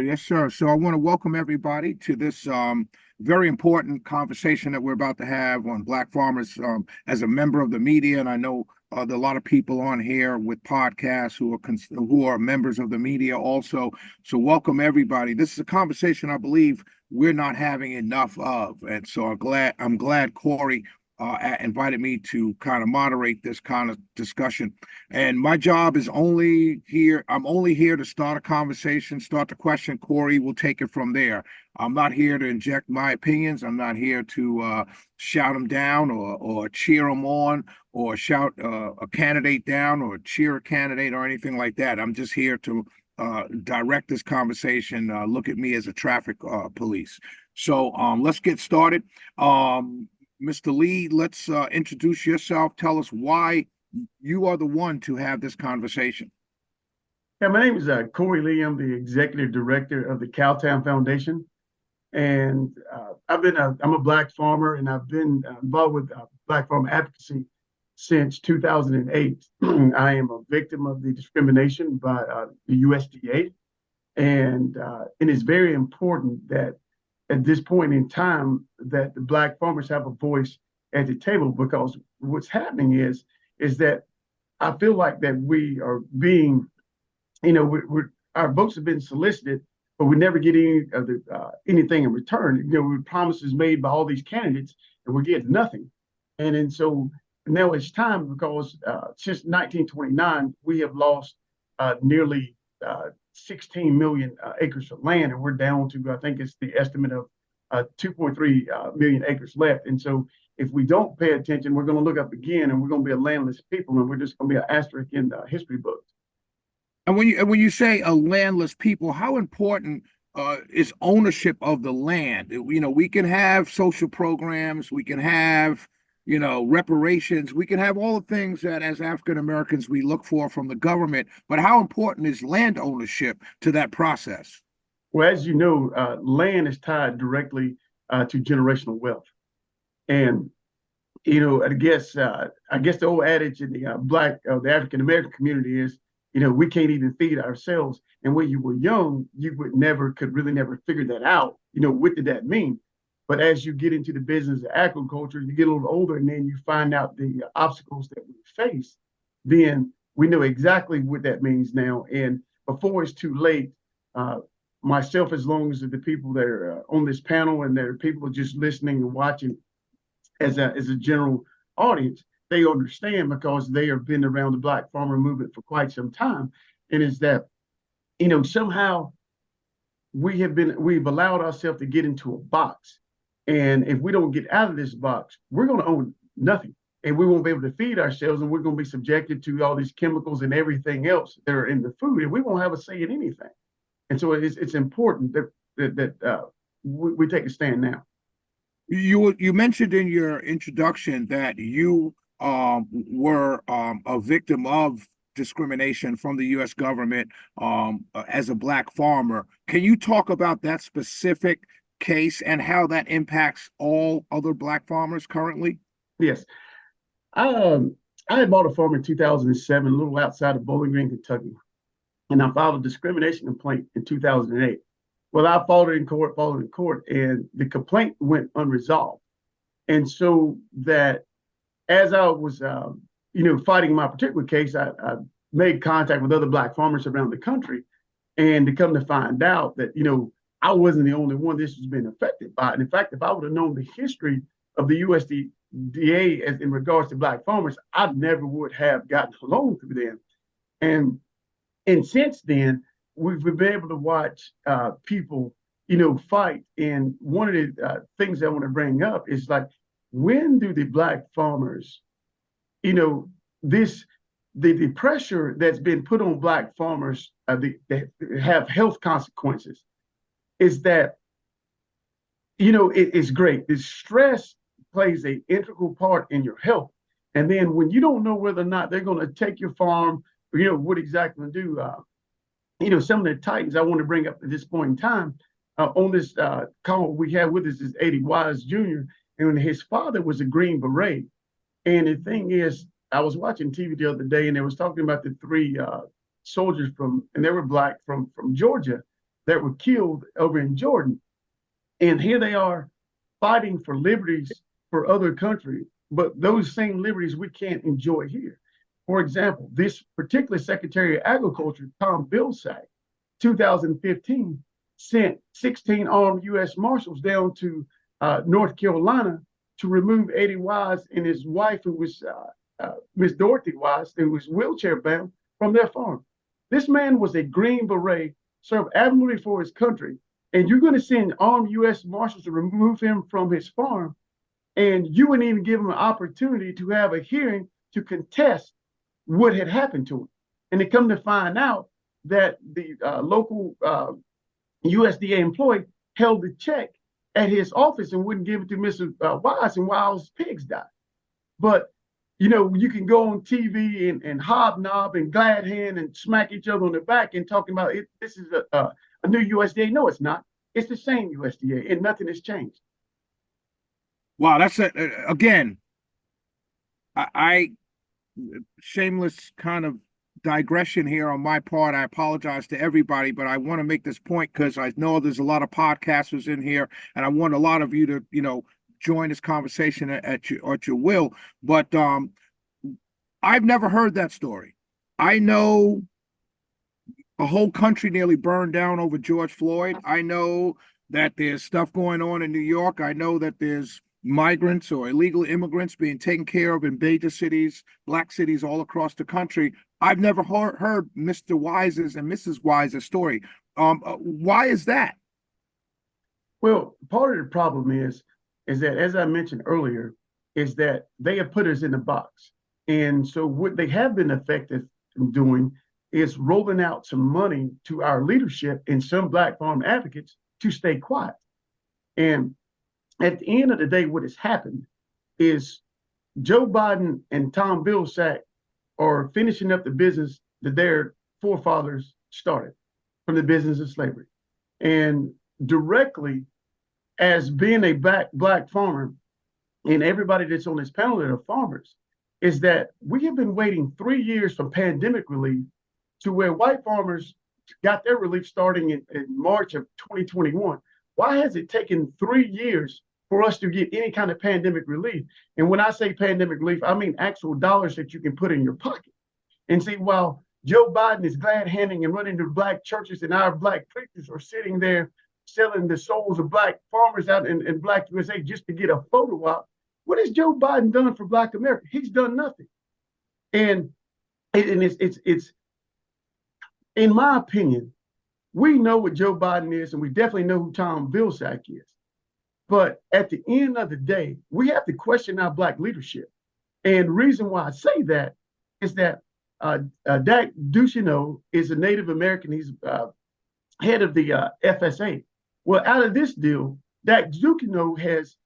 Yes, sir. So I want to welcome everybody to this very important conversation that we're about to have on Black farmers. As a member of the media, and I know there are a lot of people on here with podcasts who are members of the media also. So welcome everybody. This is a conversation I believe we're not having enough of, and so I'm glad Corey invited me to kind of moderate this kind of discussion. And my job is only here. I'm only here to start a conversation, start the question. Corey will take it from there. I'm not here to inject my opinions. I'm not here to shout them down or cheer them on or shout a candidate down or cheer a candidate or anything like that. I'm just here to direct this conversation. Look at me as a traffic police. So let's get started. Mr. Lee, let's introduce yourself. Tell us why you are the one to have this conversation. Yeah, my name is Corey Lee. I'm the executive director of the Cowtown Foundation, and I'm a Black farmer, and I've been involved with Black farm advocacy since 2008. I am a victim of the discrimination by the USDA, and it's very important that at this point in time that the Black farmers have a voice at the table, because what's happening is that I feel like that we are being, our votes have been solicited, but we never get any of the anything in return. With promises made by all these candidates, and we're getting nothing. And so now it's time, because since 1929 we have lost nearly 16 million acres of land, and we're down to, I think it's the estimate of 2.3 million acres left. And so if we don't pay attention, we're going to look up again, and we're going to be a landless people, and we're just going to be an asterisk in the history books. And when you say a landless people, how important is ownership of the land? We can have social programs, we can have, reparations, we can have all the things that as African Americans we look for from the government, but how important is land ownership to that process? Well, as you know, land is tied directly to generational wealth. And I guess the old adage in the the African American community is, we can't even feed ourselves. And when you were young, you could really never figure that out. What did that mean? But as you get into the business of agriculture, you get a little older, and then you find out the obstacles that we face. Then we know exactly what that means now. And before it's too late, uh, myself, as long as the people that are on this panel, and there are people just listening and watching, as a general audience, they understand, because they have been around the Black farmer movement for quite some time. And is that, somehow we've allowed ourselves to get into a box. And if we don't get out of this box, we're going to own nothing. And we won't be able to feed ourselves, and we're going to be subjected to all these chemicals and everything else that are in the food, and we won't have a say in anything. And so it's important that we take a stand now. You mentioned in your introduction that you were a victim of discrimination from the U.S. government as a Black farmer. Can you talk about that specific case and how that impacts all other Black farmers currently? Yes. I had bought a farm in 2007, a little outside of Bowling Green, Kentucky, and I filed a discrimination complaint in 2008. Well, I followed in court, and the complaint went unresolved. And so that, as I was, fighting my particular case, I made contact with other Black farmers around the country, and to come to find out that, I wasn't the only one this has been affected by. And in fact, if I would have known the history of the USDA as in regards to Black farmers, I never would have gotten a loan through them. And and since then, we've been able to watch people, fight. And one of the things I want to bring up is, like, when do the Black farmers, you know, this the pressure that's been put on Black farmers that have health consequences, is that, it is great. The stress plays a integral part in your health. And then when you don't know whether or not they're going to take your farm, or, what exactly to do, some of the titans I want to bring up at this point in time on this call we have with us is Eddie Wise Jr., and his father was a Green Beret. And the thing is, I was watching TV the other day, and they was talking about the three soldiers and they were Black from Georgia, that were killed over in Jordan. And here they are fighting for liberties for other countries, but those same liberties we can't enjoy here. For example, this particular Secretary of Agriculture, Tom Vilsack, 2015, sent 16 armed U.S. Marshals down to North Carolina to remove Eddie Wise and his wife, who was Miss Dorothy Wise, who was wheelchair bound, from their farm. This man was a Green Beret, served admirably for his country, and you're going to send armed U.S. Marshals to remove him from his farm, and you wouldn't even give him an opportunity to have a hearing to contest what had happened to him. And they come to find out that the local USDA employee held the check at his office and wouldn't give it to Mr. Wise, and Wise's pigs died. But you know, you can go on TV and hobnob and glad hand and smack each other on the back and talking about it. This is a new USDA. No, it's not. It's the same USDA, and nothing has changed. Wow, that's again. I shameless kind of digression here on my part. I apologize to everybody, but I want to make this point because I know there's a lot of podcasters in here, and I want a lot of you to, you know, join this conversation at your will. But I've never heard that story. I know a whole country nearly burned down over George Floyd. I know that there's stuff going on in New York. I know that there's migrants or illegal immigrants being taken care of in major cities, black cities all across the country. I've never heard Mr. Wise's and Mrs. Wise's story. Why is that? Well, part of the problem is that, as I mentioned earlier, is that they have put us in a box. And so what they have been effective in doing is rolling out some money to our leadership and some black farm advocates to stay quiet. And at the end of the day, what has happened is Joe Biden and Tom Vilsack are finishing up the business that their forefathers started, from the business of slavery. And directly, as being a black farmer, and everybody that's on this panel that are farmers, is that we have been waiting 3 years for pandemic relief to where white farmers got their relief starting in March of 2021. Why has it taken 3 years for us to get any kind of pandemic relief? And when I say pandemic relief, I mean actual dollars that you can put in your pocket. And see, while Joe Biden is glad handing and running to black churches, and our black preachers are sitting there selling the souls of black farmers out in Black USA just to get a photo op, what has Joe Biden done for Black America? He's done nothing. And it's in my opinion, we know what Joe Biden is, and we definitely know who Tom Vilsack is. But at the end of the day, we have to question our black leadership. And the reason why I say that is that Dak Ducheneaux is a Native American. He's head of the FSA. Well, out of this deal, Dak Ducheneaux has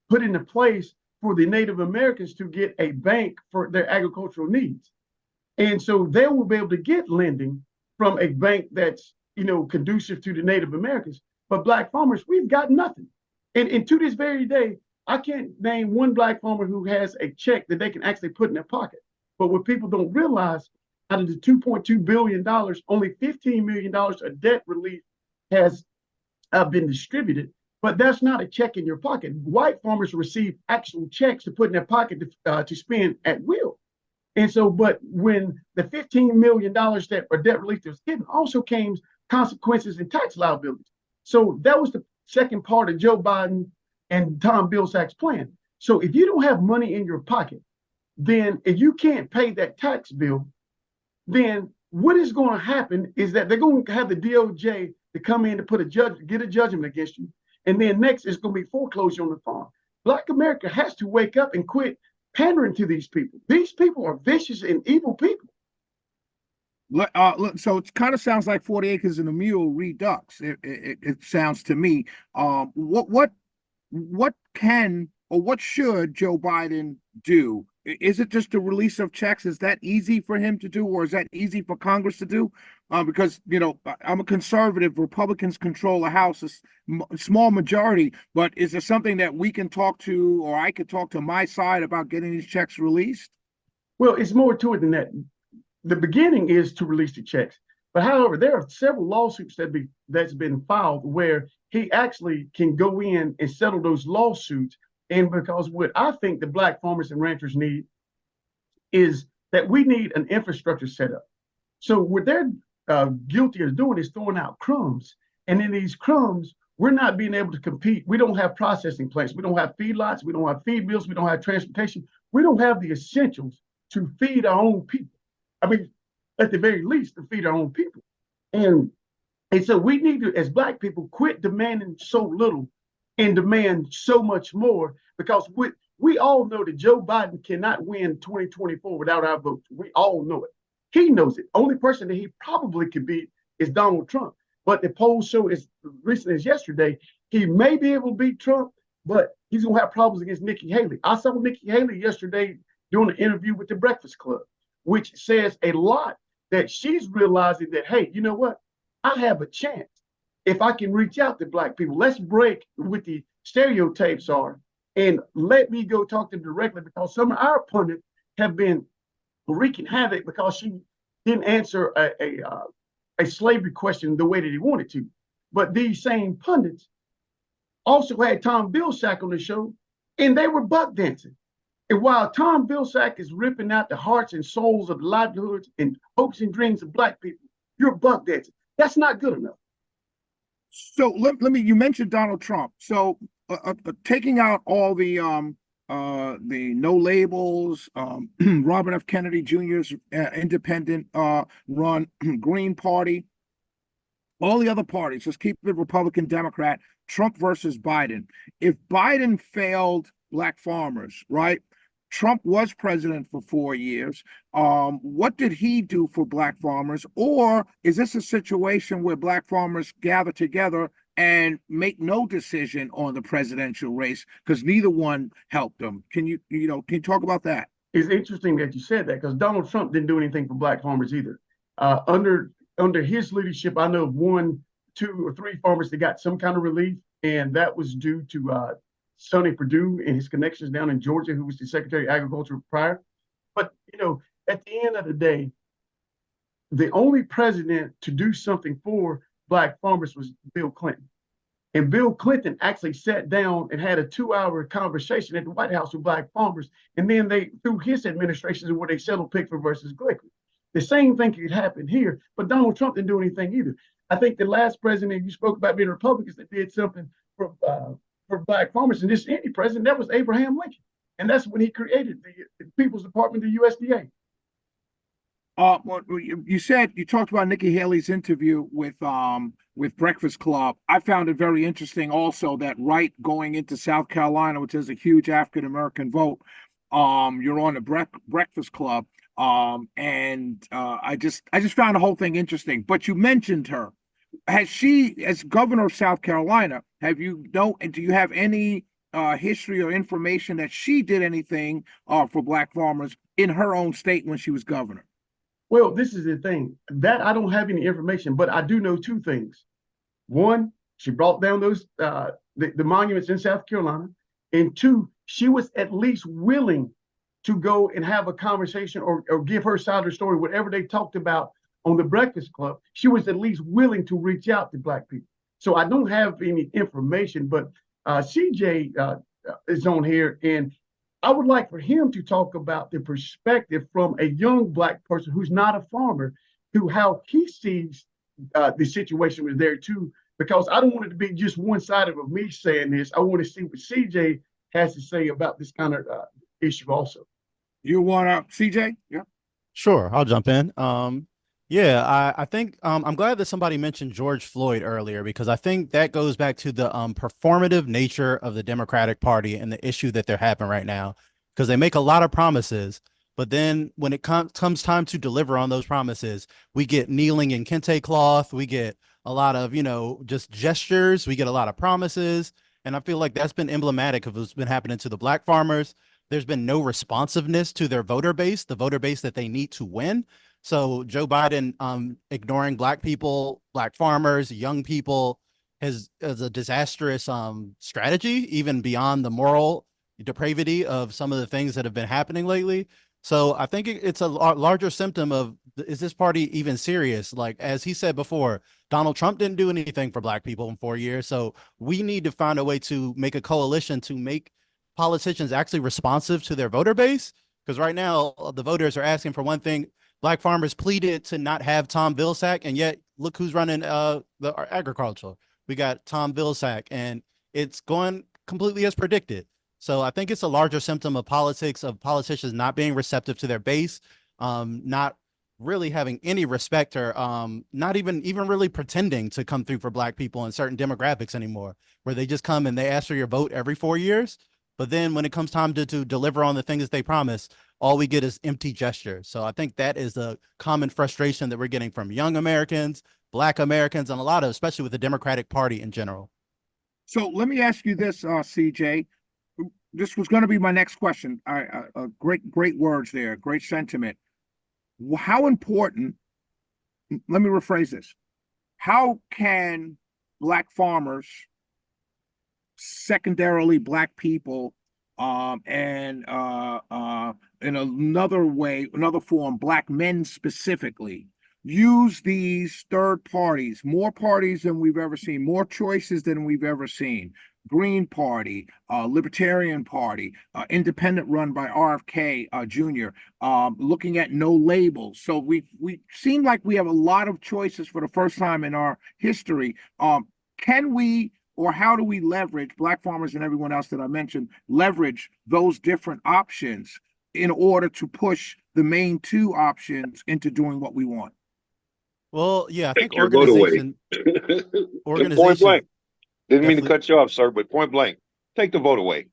put into place for the Native Americans to get a bank for their agricultural needs. And so they will be able to get lending from a bank that's, you know, conducive to the Native Americans. But black farmers, we've got nothing. And to this very day, I can't name one black farmer who has a check that they can actually put in their pocket. But what people don't realize, out of the $2.2 billion, only $15 million of debt relief has been distributed. But that's not a check in your pocket. White farmers receive actual checks to put in their pocket to spend at will. And so, but when the $15 million that or debt relief that was given also came consequences and tax liabilities. So that was the second part of Joe Biden and Tom Vilsack's plan. So if you don't have money in your pocket, then if you can't pay that tax bill, then what is going to happen is that they're going to have the DOJ to come in to get a judgment against you. And then next is going to be foreclosure on the farm. Black America has to wake up and quit pandering to these people. These people are vicious and evil people. So it kind of sounds like 40 Acres and a Mule redux. It sounds to me. What can or what should Joe Biden do? Is it just a release of checks? Is that easy for him to do, or is that easy for Congress to do? Because, you know, I'm a conservative. Republicans control the House, a small majority. But is there something that we can talk to, or I could talk to my side about getting these checks released? Well, it's more to it than that. The beginning is to release the checks. But however, there are several lawsuits that's been filed where he actually can go in and settle those lawsuits. And because what I think the black farmers and ranchers need is that we need an infrastructure set up. So what they're guilty of doing is throwing out crumbs. And in these crumbs, we're not being able to compete. We don't have processing plants. We don't have feedlots. We don't have feed mills. We don't have transportation. We don't have the essentials to feed our own people. I mean, at the very least, to feed our own people. And and so we need to, as black people, quit demanding so little and demand so much more because we all know that Joe Biden cannot win 2024 without our votes. We all know it. He knows it. Only person that he probably could beat is Donald Trump. But the polls show as recent as yesterday, he may be able to beat Trump, but he's going to have problems against Nikki Haley. I saw Nikki Haley yesterday doing an interview with the Breakfast Club, which says a lot that she's realizing that, hey, you know what? I have a chance if I can reach out to black people. Let's break what the stereotypes are and let me go talk to them directly because some of our pundits have been wreaking havoc because she didn't answer a slavery question the way that he wanted to. But these same pundits also had Tom Vilsack on the show, and they were buck dancing. And while Tom Vilsack is ripping out the hearts and souls of the livelihoods and hopes and dreams of black people, you're buck dancing. That's not good enough. So let me, you mentioned Donald Trump. So taking out all the no labels, Robert F. Kennedy Jr.'s independent run, Green Party, all the other parties, just keep it Republican, Democrat, Trump versus Biden. If Biden failed black farmers, right? Trump was president for 4 years. What did he do for black farmers? Or is this a situation where black farmers gather together and make no decision on the presidential race because neither one helped them? Can you talk about that? It's interesting that you said that because Donald Trump didn't do anything for black farmers either. Under his leadership, I know of 1, 2, or 3 farmers that got some kind of relief, and that was due to Sonny Perdue and his connections down in Georgia, who was the Secretary of Agriculture prior. But, at the end of the day, the only president to do something for black farmers was Bill Clinton. And Bill Clinton actually sat down and had a 2-hour conversation at the White House with black farmers. And then through his administration, where they settled Pickford versus Glickman. The same thing could happen here, but Donald Trump didn't do anything either. I think the last president you spoke about being Republicans that did something for black farmers, and this any president, that was Abraham Lincoln. And that's when he created the People's Department, the USDA. Well, you talked about Nikki Haley's interview with Breakfast Club. I found it very interesting also that right going into South Carolina, which has a huge African American vote, you're on the Breakfast Club. And I just found the whole thing interesting. But you mentioned her. Has she, as governor of South Carolina, do you have any history or information that she did anything for black farmers in her own state when she was governor? Well, this is the thing that I don't have any information, but I do know 2 things. One, she brought down those the monuments in South Carolina, and 2, she was at least willing to go and have a conversation or give her side of the story, whatever they talked about on the Breakfast Club. She was at least willing to reach out to black people. So I don't have any information, but CJ is on here, and I would like for him to talk about the perspective from a young black person who's not a farmer, how he sees the situation was there too, because I don't want it to be just one-sided of me saying this. I want to see what CJ has to say about this kind of issue also. You want to, CJ? Yeah. Sure, I'll jump in. Yeah, I think I'm glad that somebody mentioned George Floyd earlier, because I think that goes back to the performative nature of the Democratic Party and the issue that they're having right now, because they make a lot of promises, but then when it comes time to deliver on those promises, we get kneeling in kente cloth, we get a lot of, just gestures, we get a lot of promises, and I feel like that's been emblematic of what's been happening to the black farmers. There's been no responsiveness to their voter base, the voter base that they need to win. So Joe Biden ignoring black people, black farmers, young people is a disastrous strategy, even beyond the moral depravity of some of the things that have been happening lately. So I think it's a larger symptom of, is this party even serious? Like, as he said before, Donald Trump didn't do anything for black people in 4 years. So we need to find a way to make a coalition to make politicians actually responsive to their voter base. Because right now, the voters are asking for one thing. Black farmers pleaded to not have Tom Vilsack, and yet look who's running our agriculture. We got Tom Vilsack, and it's going completely as predicted. So I think it's a larger symptom of politics, of politicians not being receptive to their base, not really having any respect, or not even really pretending to come through for black people in certain demographics anymore, where they just come and they ask for your vote every 4 years. But then when it comes time to deliver on the things that they promise, all we get is empty gestures. So I think that is a common frustration that we're getting from young Americans, black Americans, and a lot of, especially with the Democratic Party in general. So let me ask you this, CJ. This was going to be my next question. Great words there, great sentiment. How important, let me rephrase this. How can black farmers, secondarily black people, and in another way, another form, black men specifically, use these third parties, more parties than we've ever seen, more choices than we've ever seen? Green Party, Libertarian Party, independent run by RFK Jr., looking at no labels. So we seem like we have a lot of choices for the first time in our history. Can we, or how do we leverage, black farmers and everyone else that I mentioned, leverage those different options in order to push the main two options into doing what we want? Well, yeah, I Take think your vote away. Point blank. Didn't mean to cut you off, sir, but point blank, take the vote away.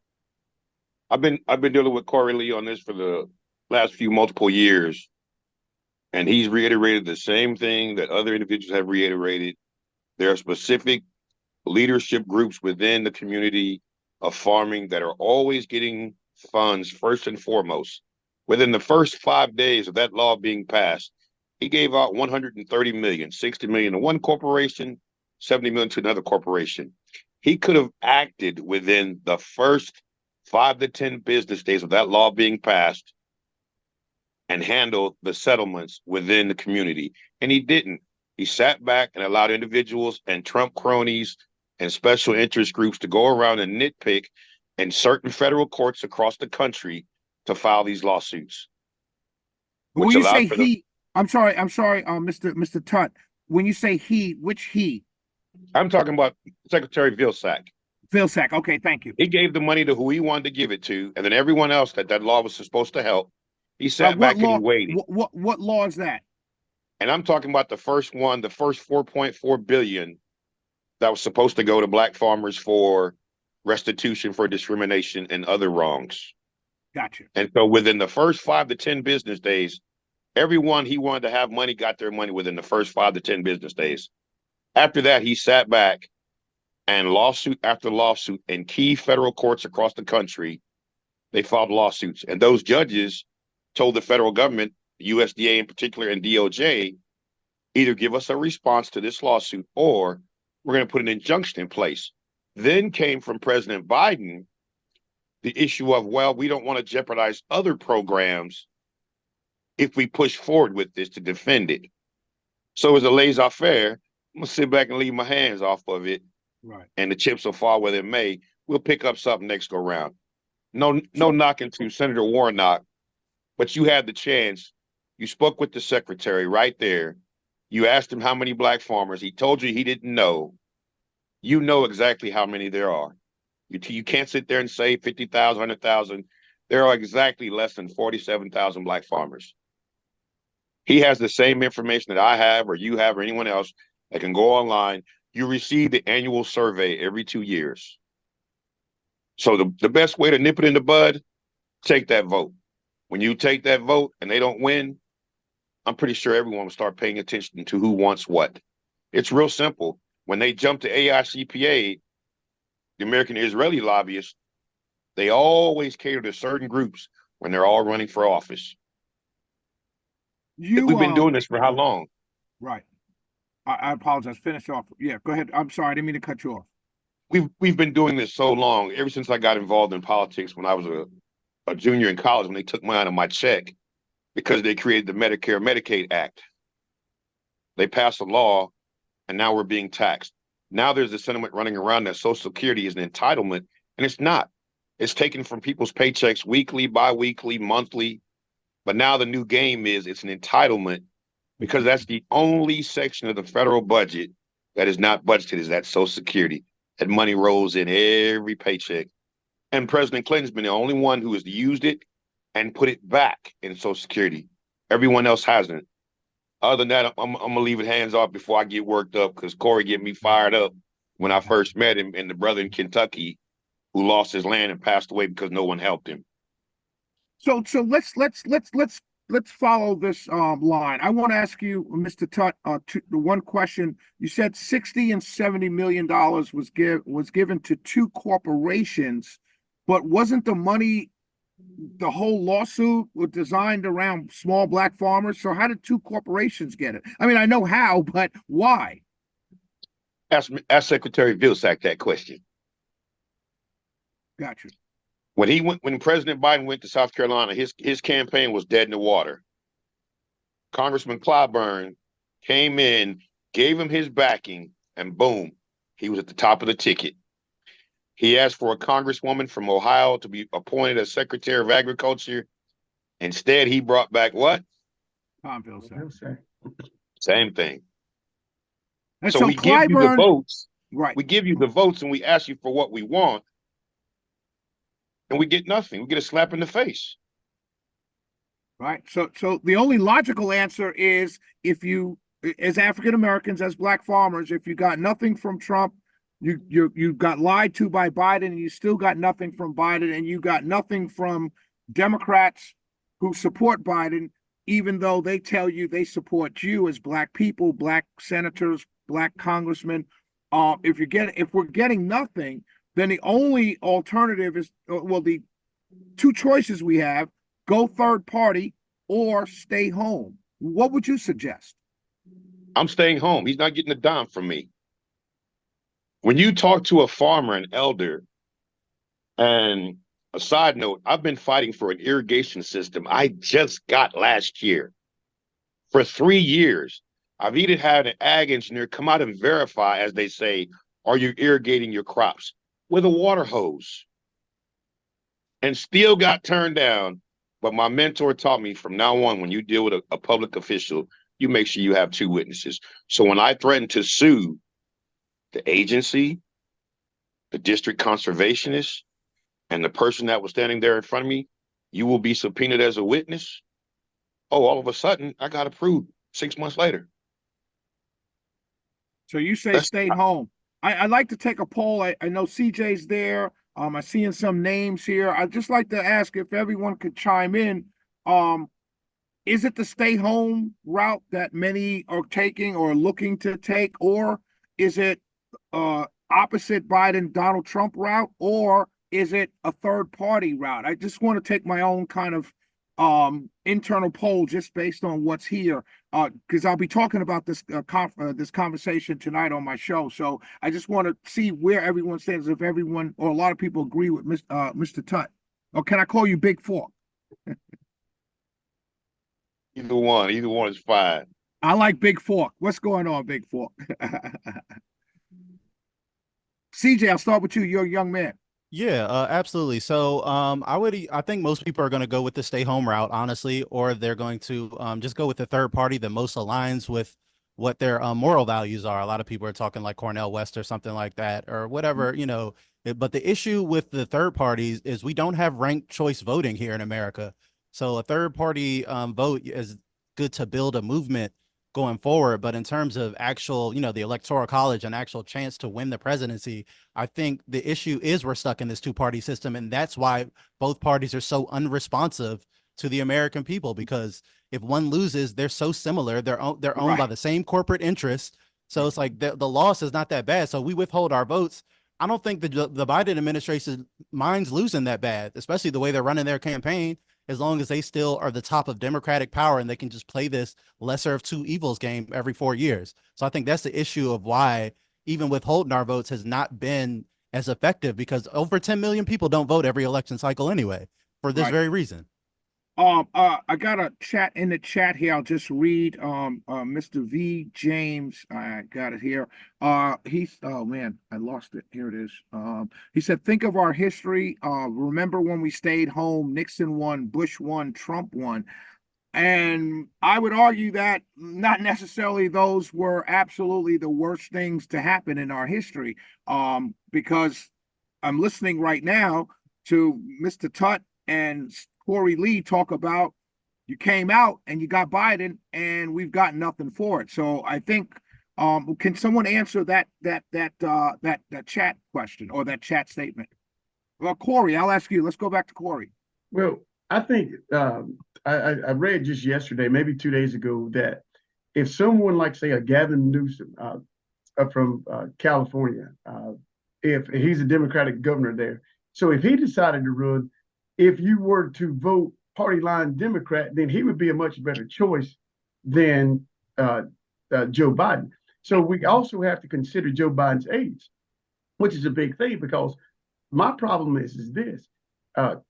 I've been dealing with Corey Lee on this for the last few multiple years, and he's reiterated the same thing that other individuals have reiterated. There are specific leadership groups within the community of farming that are always getting funds first and foremost. Within the first 5 days of that law being passed, he gave out 130 million, 60 million to one corporation, 70 million to another corporation. He could have acted within the first 5 to 10 business days of that law being passed and handled the settlements within the community. And he didn't. He sat back and allowed individuals and Trump cronies and special interest groups to go around and nitpick in certain federal courts across the country to file these lawsuits. When you say he, I'm sorry, Mr. Tutt. When you say he, which he? I'm talking about Secretary Vilsack. Vilsack. Okay, thank you. He gave the money to who he wanted to give it to, and then everyone else that law was supposed to help, he sat back and he waited. What law is that? And I'm talking about the first one, the first 4.4 billion that was supposed to go to black farmers for restitution for discrimination and other wrongs. Gotcha. And so within the first 5 to 10 business days, everyone he wanted to have money got their money within the first 5 to 10 business days. After that, he sat back and lawsuit after lawsuit in key federal courts across the country, they filed lawsuits. And those judges told the federal government, the USDA in particular and DOJ, either give us a response to this lawsuit or we're going to put an injunction in place. Then came from President Biden the issue of, well, we don't want to jeopardize other programs if we push forward with this to defend it. So as a laissez-faire, I'm gonna sit back and leave my hands off of it. Right. And the chips will fall where they may. We'll pick up something next go round. No knocking to Senator Warnock, but you had the chance. You spoke with the secretary right there. You asked him how many black farmers. He told you he didn't know. You know exactly how many there are. You can't sit there and say 50,000, 100,000. There are exactly less than 47,000 black farmers. He has the same information that I have or you have or anyone else that can go online. You receive the annual survey every 2 years. So the best way to nip it in the bud, take that vote. When you take that vote and they don't win, I'm pretty sure everyone will start paying attention to who wants what. It's real simple. When they jump to AICPA, the American Israeli lobbyists, they always cater to certain groups when they're all running for office. We've been doing this for how long? Right. I apologize. Finish off. Yeah, go ahead. I'm sorry. I didn't mean to cut you off. We've been doing this so long, ever since I got involved in politics when I was a a junior in college when they took money out of my check because they created the Medicare Medicaid Act. They passed a law, and now we're being taxed. Now there's a sentiment running around that Social Security is an entitlement, and it's not. It's taken from people's paychecks weekly, bi-weekly, monthly. But now the new game is it's an entitlement because that's the only section of the federal budget that is not budgeted, is that Social Security. That money rolls in every paycheck. And President Clinton's been the only one who has used it and put it back in Social Security. Everyone else hasn't. Other than that, I'm going to leave it hands off before I get worked up, because Corey get me fired up when I first met him, and the brother in Kentucky who lost his land and passed away because no one helped him. So let's follow this line. I want to ask you, Mr. Tutt, the one question. You said 60 and 70 million dollars was given to two corporations, but wasn't the money, the whole lawsuit was designed around small black farmers? So how did two corporations get it? I mean, I know how, but why? Ask Secretary Vilsack that question. Gotcha. When President Biden went to South Carolina, his campaign was dead in the water. Congressman Clyburn came in, gave him his backing, and boom, he was at the top of the ticket. He asked for a congresswoman from Ohio to be appointed as Secretary of Agriculture. Instead, he brought back what? Tom Vilsack. Same thing. And so we give you the votes. Right. We give you the votes and we ask you for what we want. And we get nothing. We get a slap in the face. Right. So the only logical answer is, if you, as African Americans, as black farmers, if you got nothing from Trump, you got lied to by Biden, and you still got nothing from Biden, and you got nothing from Democrats who support Biden, even though they tell you they support you as black people, black senators, black congressmen. If we're getting nothing, then the only alternative is, well, the two choices we have: go third party or stay home. What would you suggest? I'm staying home. He's not getting a dime from me. When you talk to a farmer, an elder, and a side note, I've been fighting for an irrigation system I just got last year. For 3 years, I've even had an ag engineer come out and verify, as they say, are you irrigating your crops with a water hose? And still got turned down. But my mentor taught me, from now on, when you deal with a public official, you make sure you have two witnesses. So when I threatened to sue the agency, the district conservationist, and the person that was standing there in front of me, you will be subpoenaed as a witness. Oh, all of a sudden, I got approved 6 months later. So you say stay home. I'd like to take a poll. I know CJ's there. I'm seeing some names here. I'd just like to ask if everyone could chime in. Is it the stay home route that many are taking or looking to take, or is it opposite Biden, Donald Trump route, or is it a third party route? I just want to take my own kind of internal poll just based on what's here, because I'll be talking about this this conversation tonight on my show. So I just want to see where everyone stands, if everyone or a lot of people agree with Mr. Tutt. Or can I call you Big Fork? Either one is fine. I like Big Fork. What's going on, Big Fork? CJ, I'll start with you. You're a young man. Yeah, absolutely. So I think most people are going to go with the stay home route, honestly, or they're going to just go with the third party that most aligns with what their moral values are. A lot of people are talking like Cornel West or something like that, or whatever, you know. But the issue with the third parties is we don't have ranked choice voting here in America. So a third party vote is good to build a movement going forward. But in terms of actual, you know, the electoral college and actual chance to win the presidency, I think the issue is we're stuck in this two-party system. And that's why both parties are so unresponsive to the American people, because if one loses, they're so similar. They're owned by the same corporate interests. So it's like the loss is not that bad. So we withhold our votes. I don't think the Biden administration minds losing that bad, especially the way they're running their campaign, as long as they still are the top of Democratic power and they can just play this lesser of two evils game every 4 years. So I think that's the issue of why even withholding our votes has not been as effective, because over 10 million people don't vote every election cycle anyway. for this Right. very reason. I got a chat in the chat here. I'll just read. Mr. V. James, I got it here. He's, oh man, I lost it. Here it is. He said, think of our history. Remember when we stayed home, Nixon won, Bush won, Trump won. And I would argue that not necessarily those were absolutely the worst things to happen in our history. Because I'm listening right now to Mr. Tutt and Corey Lee talk about you came out and you got Biden and we've got nothing for it. So I think can someone answer that chat question or that chat statement? Well, Corey, I'll ask you. Let's go back to Corey. Well, I think I read just yesterday, maybe 2 days ago, that if someone like, say, a Gavin Newsom from California, if he's a Democratic governor there, so if he decided to run, if you were to vote party line Democrat, then he would be a much better choice than Joe Biden. So we also have to consider Joe Biden's age, which is a big thing, because my problem is this.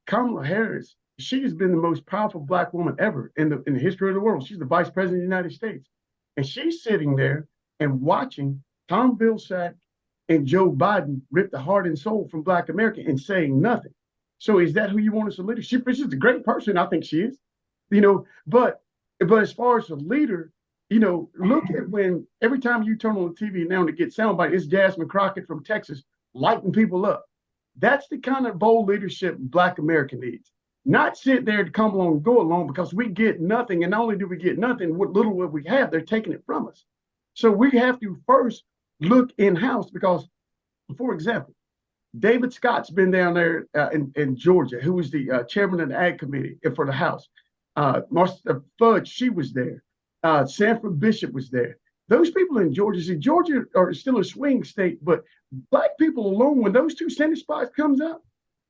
Kamala Harris, she has been the most powerful Black woman ever in the history of the world. She's the vice president of the United States. And she's sitting there and watching Tom Vilsack and Joe Biden rip the heart and soul from Black America and saying nothing. So is that who you want as a leader? She's a great person. I think she is, but as far as a leader, look at when every time you turn on the TV now to get soundbite, it's Jasmine Crockett from Texas lighting people up. That's the kind of bold leadership Black America needs. Not sit there to come along and go along, because we get nothing. And not only do we get nothing, what little we have, they're taking it from us. So we have to first look in-house, because, for example, David Scott's been down there in Georgia, who was the chairman of the Ag Committee for the House. Marcia Fudge, she was there. Sanford Bishop was there. Those people in Georgia, see, Georgia are still a swing state, but Black people alone, when those two Senate spots comes up,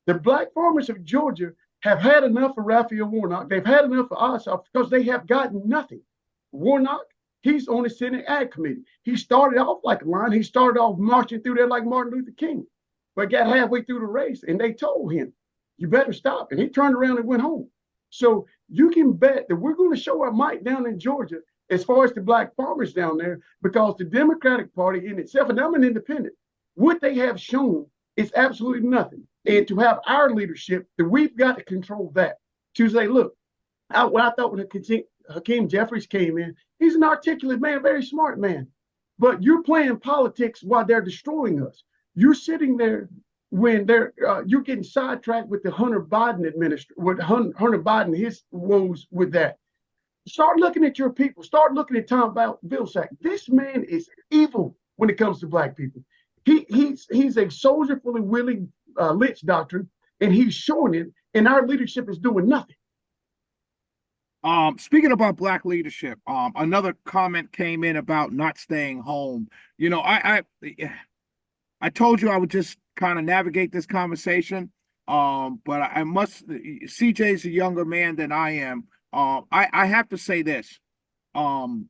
the Black farmers of Georgia have had enough of Raphael Warnock. They've had enough of Ossoff, because they have gotten nothing. Warnock, he's on the Senate Ag Committee. He started off like a lion. He started off marching through there like Martin Luther King. But got halfway through the race and they told him, you better stop. And he turned around and went home. So you can bet that we're going to show our might down in Georgia as far as the Black farmers down there, because the Democratic Party in itself, and I'm an independent, what they have shown is absolutely nothing. And to have our leadership, that we've got to control that. To say, look, what I thought when Hakeem Jeffries came in, he's an articulate man, very smart man. But you're playing politics while they're destroying us. You're sitting there when you're getting sidetracked with the Hunter Biden administration, with Hunter Biden, his woes with that. Start looking at your people. Start looking at Tom Vilsack. This man is evil when it comes to Black people. He's a soldier for the Willie Lynch doctrine, and he's showing it, and our leadership is doing nothing. Speaking about Black leadership, another comment came in about not staying home. I told you I would just kind of navigate this conversation, but I must. CJ's a younger man than I am. I have to say this. I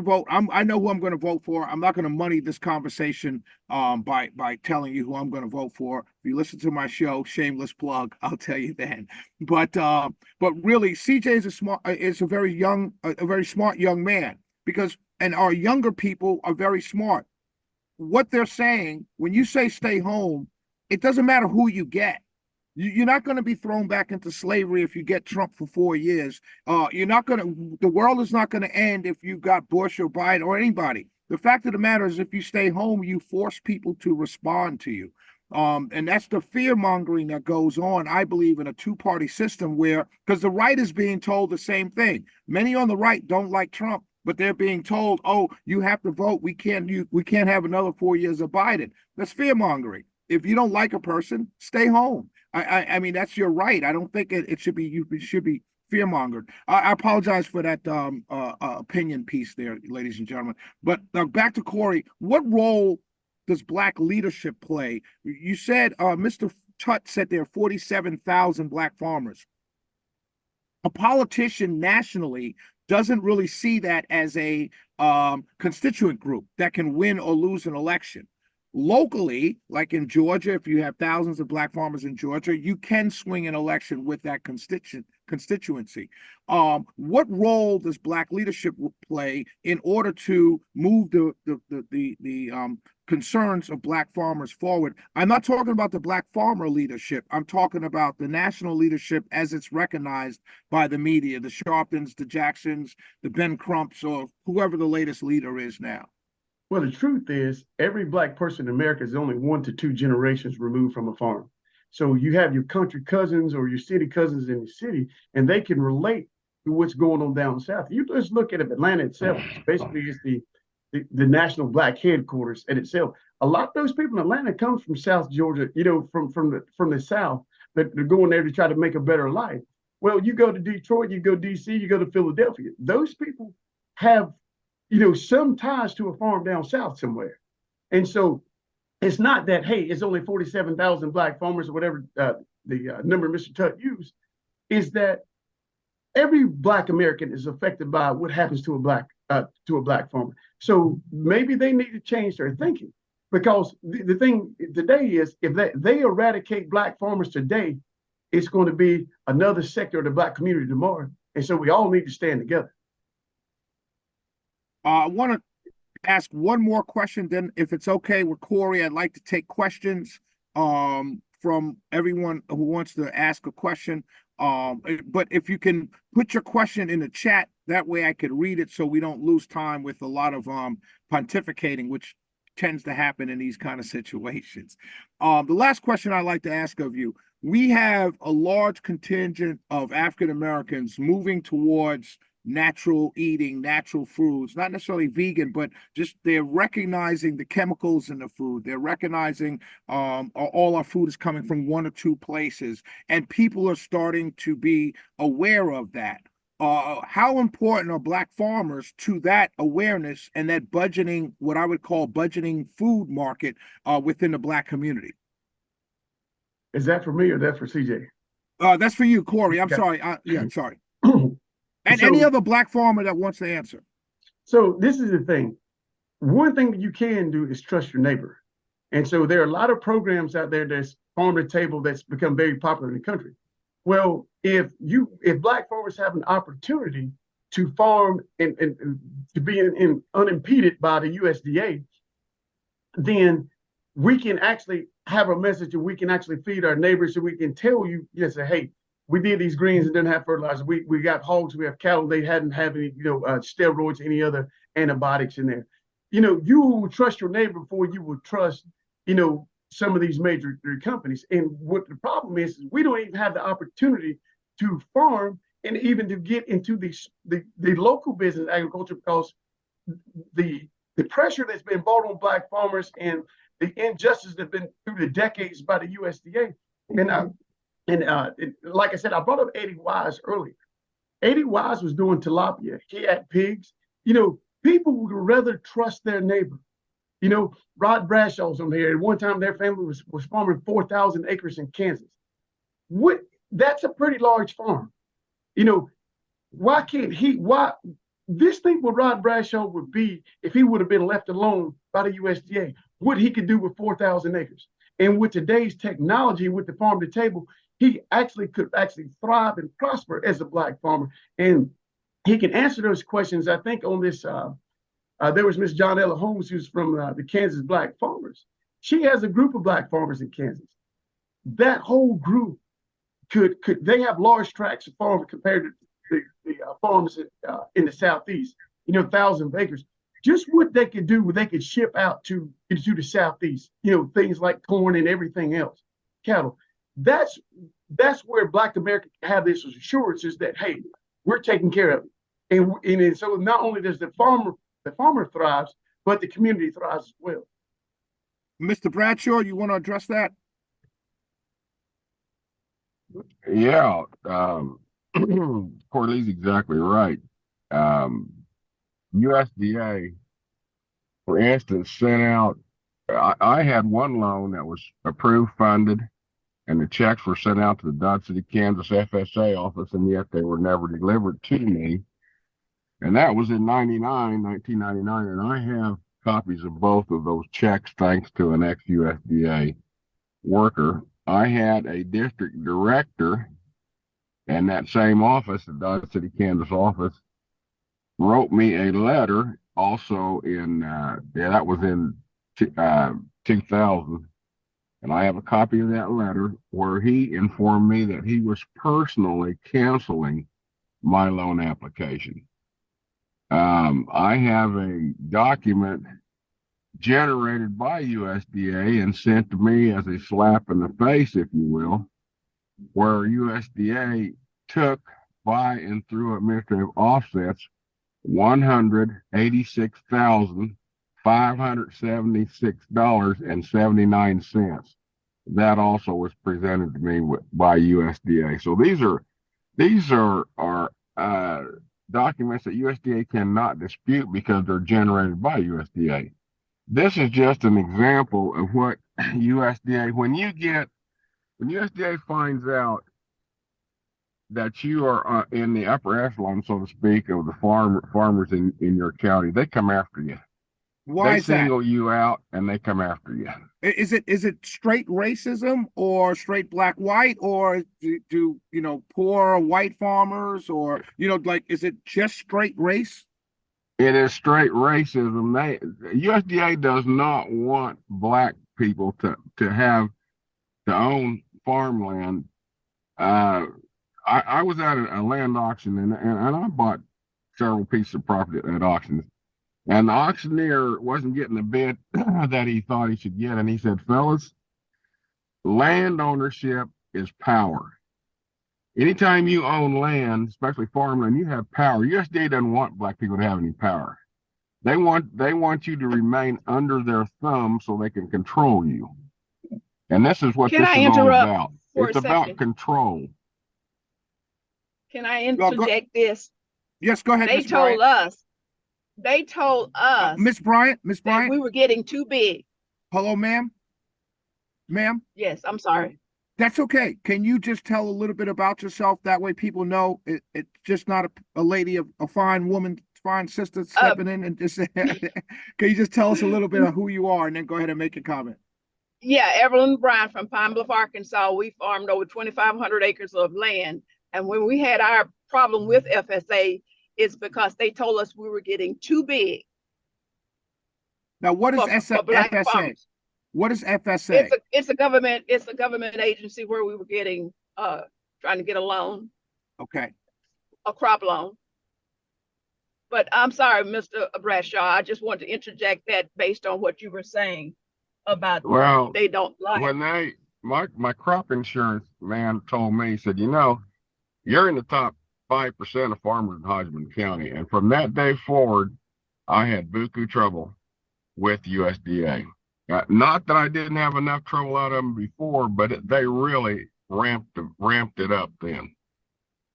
vote. I know who I'm going to vote for. I'm not going to money this conversation by telling you who I'm going to vote for. If you listen to my show, shameless plug, I'll tell you then. But really, CJ is a very smart young man, and our younger people are very smart. What they're saying, when you say stay home, it doesn't matter who you get. You're not going to be thrown back into slavery if you get Trump for 4 years. The world is not going to end if you got Bush or Biden or anybody. The fact of the matter is, if you stay home, you force people to respond to you. And that's the fear mongering that goes on, I believe, in a two-party system because the right is being told the same thing. Many on the right don't like Trump, but they're being told, oh, you have to vote. We can't have another 4 years of Biden. That's fear mongering. If you don't like a person, stay home. I mean, that's your right. I don't think it should be, you should be fear mongered. I apologize for that opinion piece there, ladies and gentlemen. But back to Corey, what role does Black leadership play? You said, Mr. Tutt said there are 47,000 Black farmers. A politician nationally doesn't really see that as a constituent group that can win or lose an election. locally, like in Georgia, if you have thousands of black farmers in Georgia, you can swing an election with that constituency. What role does black leadership play in order to move the concerns of black farmers forward? I'm not talking about the black farmer leadership. I'm talking about the national leadership as it's recognized by the media, the Sharptons, the Jacksons, the Ben Crumps, or whoever the latest leader is now. Well, the truth is, every black person in America is only 1 to 2 generations removed from a farm. So you have your country cousins or your city cousins in the city, and they can relate to what's going on down south. You just look at Atlanta itself. Basically, it's the national black headquarters at itself. A lot of those people in Atlanta come from South Georgia, from the South, that they're going there to try to make a better life. Well, you go to Detroit, you go to DC, you go to Philadelphia. Those people have some ties to a farm down south somewhere. And so it's not that, hey, it's only 47,000 black farmers or whatever the number Mr. Tutt used, is that every black American is affected by what happens to a black farmer. So maybe they need to change their thinking, because the thing today is, if they eradicate black farmers today, it's going to be another sector of the black community tomorrow. And so we all need to stand together. I want to ask one more question, then if it's okay with Corey, I'd like to take questions from everyone who wants to ask a question. But if you can put your question in the chat, that way I could read it so we don't lose time with a lot of pontificating, which tends to happen in these kind of situations. The last question I'd like to ask of you, we have a large contingent of African Americans moving towards natural eating, natural foods, not necessarily vegan, but just they're recognizing the chemicals in the food. They're recognizing all our food is coming from 1 or 2 places, and people are starting to be aware of that. How important are black farmers to that awareness and that budgeting, what I would call budgeting food market within the black community? Is that for me or that for CJ? That's for you, Corey. I'm sorry. Yeah, sorry. And so, any other black farmer that wants to answer. So this is the thing. One thing that you can do is trust your neighbor. And so there are a lot of programs out there that's farm to table that's become very popular in the country. Well, if black farmers have an opportunity to farm and to be unimpeded by the USDA, then we can actually have a message and we can actually feed our neighbors, so we can tell you, say, hey, we did these greens and didn't have fertilizer. We got hogs, we have cattle. They hadn't have any, steroids, any other antibiotics in there. You will trust your neighbor before you will trust, some of these major companies. And what the problem is we don't even have the opportunity to farm and even to get into the local business agriculture, because the pressure that's been brought on black farmers and the injustice that's been through the decades by the USDA. And like I said, I brought up Eddie Wise earlier. Eddie Wise was doing tilapia. He had pigs. People would rather trust their neighbor. Rod Bradshaw's on here. At one time, their family was farming 4,000 acres in Kansas. That's a pretty large farm. Why this thing what Rod Bradshaw would be if he would have been left alone by the USDA, what he could do with 4,000 acres. And with today's technology, with the farm to table, he could thrive and prosper as a black farmer. And he can answer those questions. I think on this, there was Miss Johnella Holmes, who's from the Kansas Black Farmers. She has a group of black farmers in Kansas. That whole group they have large tracts of farm compared to the farms in the Southeast, 1,000 acres. Just what they could do, they could ship out to the Southeast, things like corn and everything else, cattle. That's where black America have this assurances that, hey, we're taking care of it. And so not only does the farmer thrives, but the community thrives as well. Mr. Bradshaw, you want to address that? Yeah, Corley's exactly right. USDA, for instance, sent out, I had one loan that was approved, funded, and the checks were sent out to the Dodge City, Kansas FSA office, and yet they were never delivered to me. And that was in 1999, and I have copies of both of those checks thanks to an ex-USDA worker. I had a district director in that same office, the Dodge City, Kansas office, wrote me a letter also in, that was in 2000. And I have a copy of that letter where he informed me that he was personally canceling my loan application. I have a document generated by USDA and sent to me as a slap in the face, if you will, where USDA took by and through administrative offsets $186,576.79. That also was presented to me by USDA. So these are documents that USDA cannot dispute because they're generated by USDA. This is just an example of what USDA, when USDA finds out that you are in the upper echelon, so to speak, of the farmers in your county, they come after you. Why is that? They single you out and they come after you. Is it straight racism or straight black white, or do you know, poor white farmers, or you know, like, is it just straight race? It is straight racism. USDA does not want black people to own farmland. I was at a land auction and I bought several pieces of property at auctions, and the auctioneer wasn't getting the bid that he thought he should get. And he said, fellas, land ownership is power. Anytime you own land, especially farmland, you have power. USDA doesn't want black people to have any power. They want you to remain under their thumb so they can control you. And this is what this is all about. It's about control. Can I interject this? Yes, go ahead. They told us, Miss Bryant, that we were getting too big. Hello, ma'am. Ma'am. Yes, I'm sorry. That's okay. Can you just tell a little bit about yourself? That way people know it's just not a lady, a fine woman, fine sister stepping in and just, can you just tell us a little bit of who you are and then go ahead and make a comment? Yeah, Evelyn Bryant from Pine Bluff, Arkansas. We farmed over 2,500 acres of land. And when we had our problem with FSA, it's because they told us we were getting too big. Now, what is FSA? Farmers. What is FSA? It's a government agency where we were getting trying to get a loan. Okay. A crop loan. But I'm sorry, Mr. Bradshaw, I just want to interject that based on what you were saying about they don't like. When my crop insurance man told me, he said, you know, you're in the top 5% of farmers in Hodgman County. And from that day forward, I had buku trouble with USDA. Not that I didn't have enough trouble out of them before, but they really ramped it up then.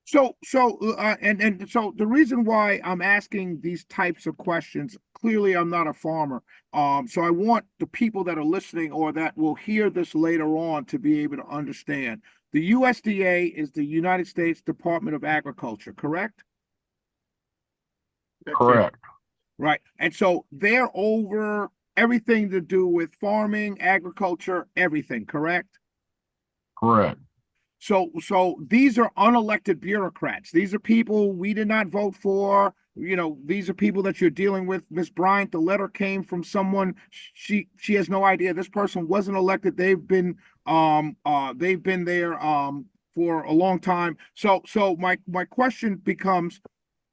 So the reason why I'm asking these types of questions, clearly I'm not a farmer. So I want the people that are listening or that will hear this later on to be able to understand. The USDA is the United States Department of Agriculture, correct? Correct. Right. And so they're over everything to do with farming, agriculture, everything, correct? Correct. So these are unelected bureaucrats. These are people we did not vote for. You know, these are people that you're dealing with. Ms. Bryant, the letter came from someone, she has no idea. This person wasn't elected. They've been there for a long time. So my question becomes,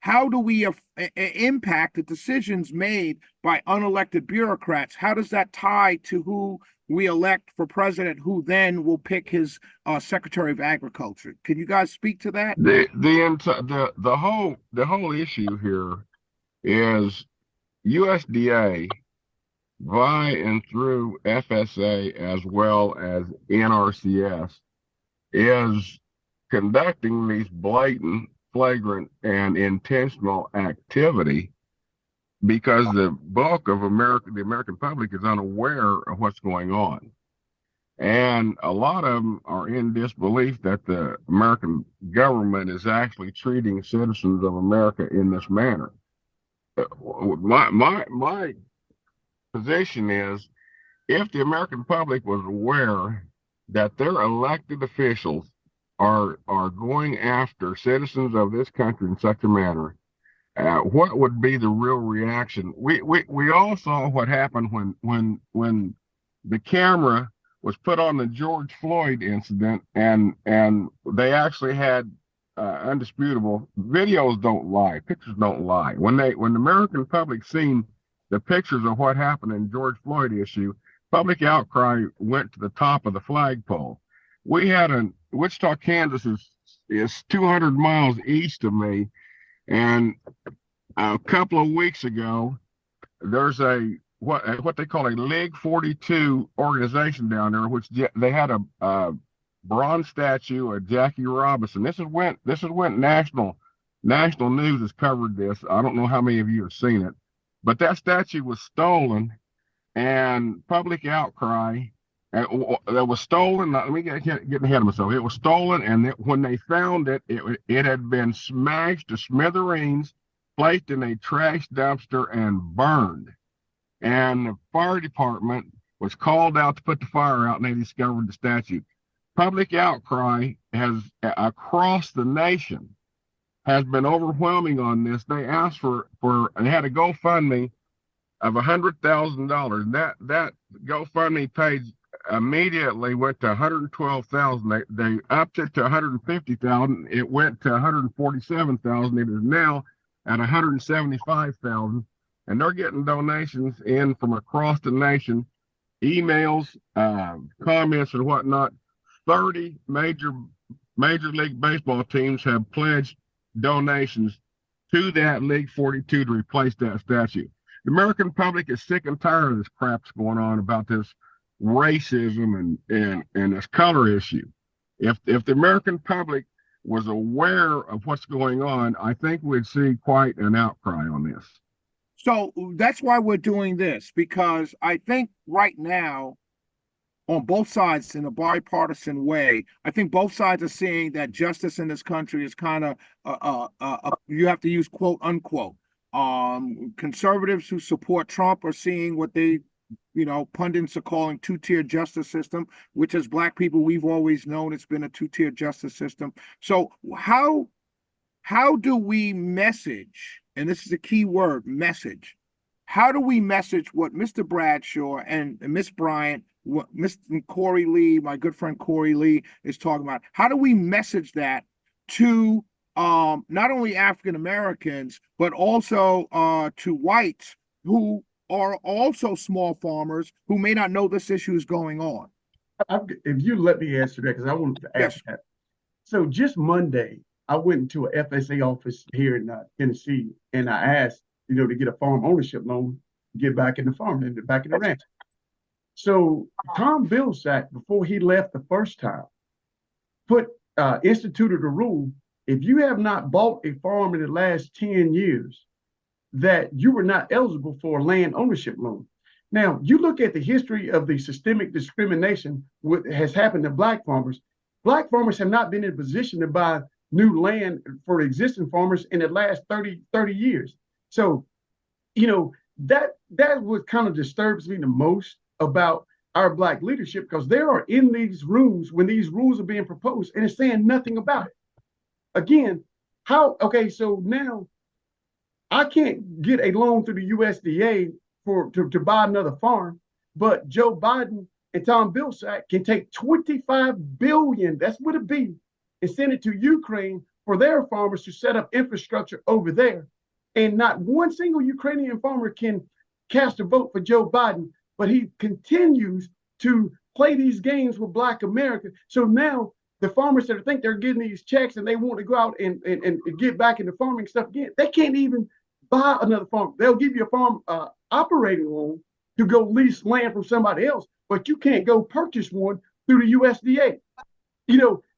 how do we impact the decisions made by unelected bureaucrats? How does that tie to who we elect for president, who then will pick his Secretary of Agriculture? Can you guys speak to that? The whole issue here is USDA by and through FSA as well as NRCS is conducting these blatant, flagrant, and intentional activity because the bulk of the American public is unaware of what's going on. And a lot of them are in disbelief that the American government is actually treating citizens of America in this manner. My position is, if the American public was aware that their elected officials are going after citizens of this country in such a manner, what would be the real reaction? We all saw what happened when the camera was put on the George Floyd incident, and they actually had undisputable videos. Don't lie, pictures don't lie. When the American public seen the pictures of what happened in George Floyd issue, public outcry went to the top of the flagpole. We had Wichita, Kansas is 200 miles east of me, and a couple of weeks ago, there's what they call a League 42 organization down there, which they had a bronze statue of Jackie Robinson. This is when national news has covered this. I don't know how many of you have seen it, but that statue was stolen, and public outcry. That was stolen. Let me get ahead of myself. It was stolen, and when they found it, it had been smashed to smithereens, placed in a trash dumpster, and burned. And the fire department was called out to put the fire out, and they discovered the statue. Public outcry across the nation has been overwhelming on this. They asked and had a GoFundMe of $100,000. That GoFundMe page immediately went to 112,000. They upped it to 150,000. It went to 147,000. It is now at 175,000, and they're getting donations in from across the nation, emails, comments, and whatnot. 30 major league baseball teams have pledged donations to that League 42 to replace that statue. The American public is sick and tired of this crap that's going on about this racism and this color issue. If the American public was aware of what's going on, I think we'd see quite an outcry on this. So that's why we're doing this, because I think right now, on both sides, in a bipartisan way, I think both sides are seeing that justice in this country is kind of, you have to use quote unquote. Conservatives who support Trump are seeing what they, pundits are calling two-tier justice system, which as Black people, we've always known it's been a two-tier justice system. So how do we message, and this is a key word, message, how do we message what Mr. Bradshaw and Miss Bryant, what Mr. Corey Lee, my good friend Corey Lee, is talking about? How do we message that to not only African Americans, but also to whites who are also small farmers who may not know this issue is going on? If you let me answer that, because I wanted to ask that. So just Monday, I went into a FSA office here in Tennessee, and I asked, to get a farm ownership loan, get back in the farm and back in the ranch. So Tom Vilsack, before he left the first time, instituted a rule: if you have not bought a farm in the last 10 years, that you were not eligible for a land ownership loan. Now, you look at the history of the systemic discrimination what has happened to Black farmers. Black farmers have not been in a position to buy new land for existing farmers in the last 30 years. So, that what kind of disturbs me the most about our Black leadership, because they are in these rooms when these rules are being proposed and it's saying nothing about it. Again, so now I can't get a loan through the USDA to buy another farm, but Joe Biden and Tom Vilsack can take $25 billion, that's what it be, and send it to Ukraine for their farmers to set up infrastructure over there. And not one single Ukrainian farmer can cast a vote for Joe Biden, but he continues to play these games with Black America. So now the farmers that think they're getting these checks and they want to go out and get back into farming stuff again, they can't even buy another farm. They'll give you a farm operating loan to go lease land from somebody else, but you can't go purchase one through the USDA.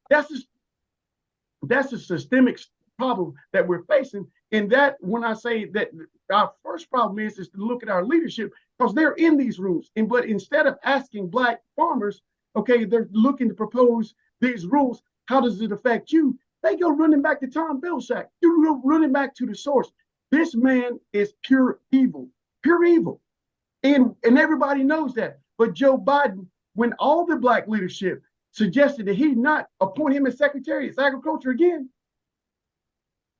That's a systemic problem that we're facing. And that, when I say that our first problem is to look at our leadership, because they're in these rooms. But instead of asking Black farmers, okay, they're looking to propose these rules, how does it affect you? They go running back to Tom Vilsack. You running back to the source. This man is pure evil, pure evil. And everybody knows that. But Joe Biden, when all the black leadership suggested that he not appoint him as Secretary of Agriculture again,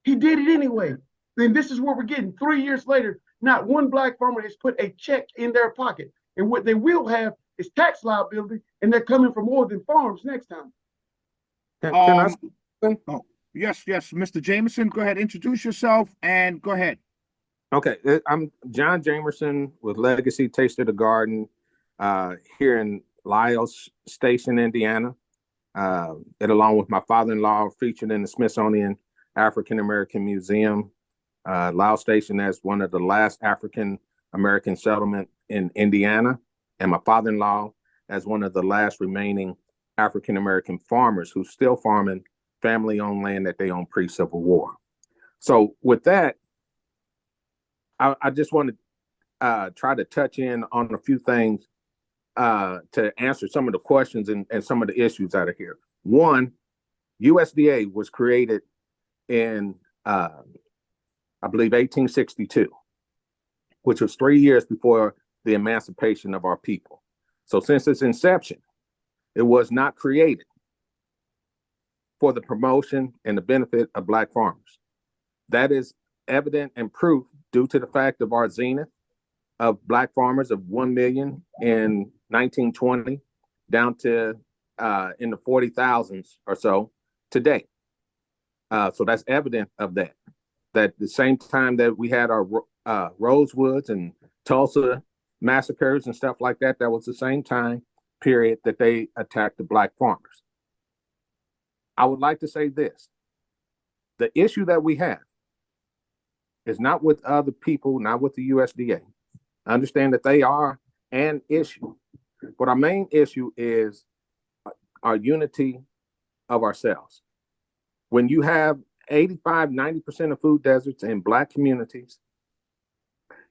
he did it anyway. Then this is what we're getting. 3 years later, not one black farmer has put a check in their pocket. And what they will have is tax liability, and they're coming for more than farms next time. Can I? Oh, yes, Mr. Jameson, go ahead, introduce yourself and go ahead. Okay, I'm John Jamerson with Legacy Taste of the Garden here in Lyles Station, Indiana. It, along with my father-in-law, featured in the Smithsonian African American Museum. Lyles Station as one of the last African American settlement in Indiana, and my father-in-law as one of the last remaining African American farmers who's still farming family-owned land that they own pre-Civil War. So with that, I just want to try to touch in on a few things to answer some of the questions and some of the issues that are here. One, USDA was created in, I believe, 1862, which was 3 years before the emancipation of our people. So since its inception, it was not created for the promotion and the benefit of Black farmers. That is evident and proof due to the fact of our zenith of Black farmers of 1 million in 1920 down to in the 40,000s or so today. So that's evident of that. That the same time that we had our Rosewoods and Tulsa massacres and stuff like that, that was the same time period that they attacked the Black farmers. I would like to say this. The issue that we have is not with other people, not with the USDA. I understand that they are an issue, but our main issue is our unity of ourselves. When you have 85, 90% of food deserts in Black communities,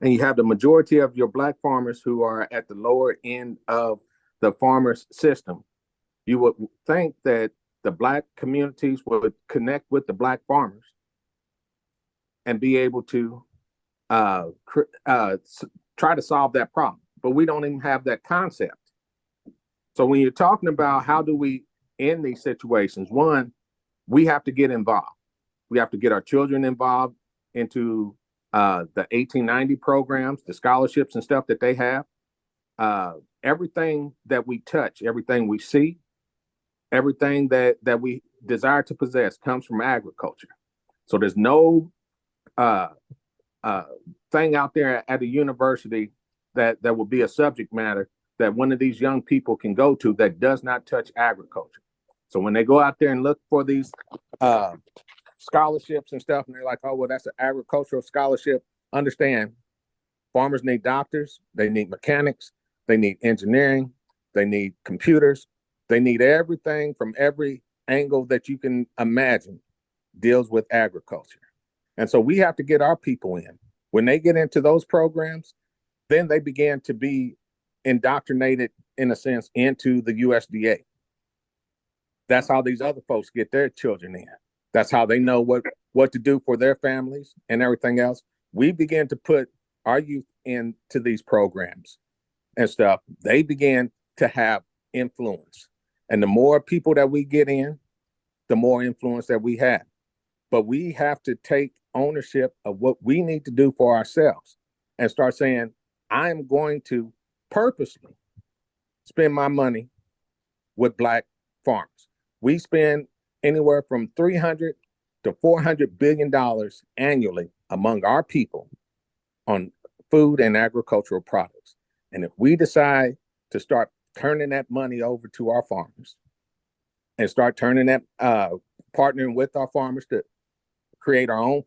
and you have the majority of your Black farmers who are at the lower end of the farmers system, you would think that the Black communities would connect with the Black farmers and be able to try to solve that problem. But we don't even have that concept. So when you're talking about how do we end these situations, one, we have to get involved. We have to get our children involved into the 1890 programs, the scholarships and stuff that they have. Everything that we touch, everything we see, everything that we desire to possess comes from agriculture. So there's no thing out there at a university that will be a subject matter that one of these young people can go to that does not touch agriculture. So when they go out there and look for these scholarships and stuff, and they're like, oh, well, that's an agricultural scholarship. Understand, farmers need doctors, they need mechanics, they need engineering, they need computers, they need everything from every angle that you can imagine deals with agriculture. And so we have to get our people in. When they get into those programs, then they begin to be indoctrinated, in a sense, into the USDA. That's how these other folks get their children in. That's how they know what to do for their families and everything else. We begin to put our youth into these programs and stuff. They begin to have influence. And the more people that we get in, the more influence that we have. But we have to take ownership of what we need to do for ourselves and start saying, I'm going to purposely spend my money with Black farms. We spend anywhere from $300 to $400 billion annually among our people on food and agricultural products. And if we decide to start turning that money over to our farmers and start turning that, partnering with our farmers to create our own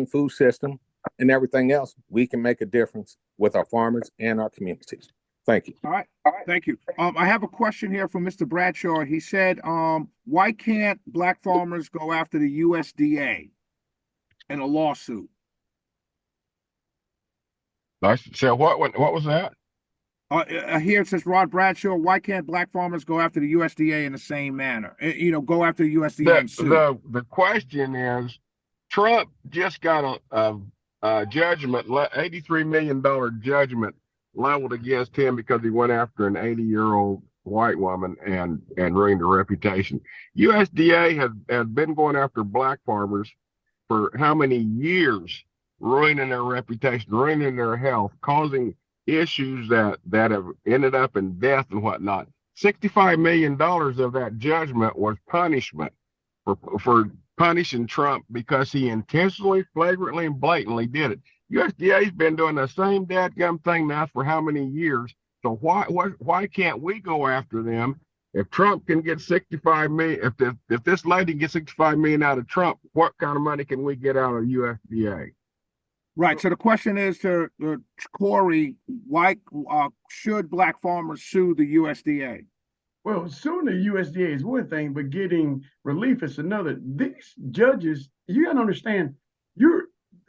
food system and everything else, we can make a difference with our farmers and our communities. Thank you. All right. Thank you. I have a question here from Mr. Bradshaw. He said, why can't Black farmers go after the USDA in a lawsuit? So what was that? Here it says, Rod Bradshaw, why can't Black farmers go after the USDA in the same manner? Go after the USDA and sue. The question is, Trump just got a judgment, $83 million judgment leveled against him because he went after an 80-year-old white woman and ruined her reputation. USDA has been going after black farmers for how many years, ruining their reputation, ruining their health, causing issues that have ended up in death and whatnot. $65 million of that judgment was punishment for punishing Trump because he intentionally, flagrantly, and blatantly did it. USDA's been doing the same dadgum thing now for how many years? So why can't we go after them? If Trump can get 65 million, if this lady gets 65 million out of Trump, what kind of money can we get out of USDA? Right. So the question is to Corey, why should black farmers sue the USDA? Well, suing the USDA is one thing, but getting relief is another. These judges, you gotta understand,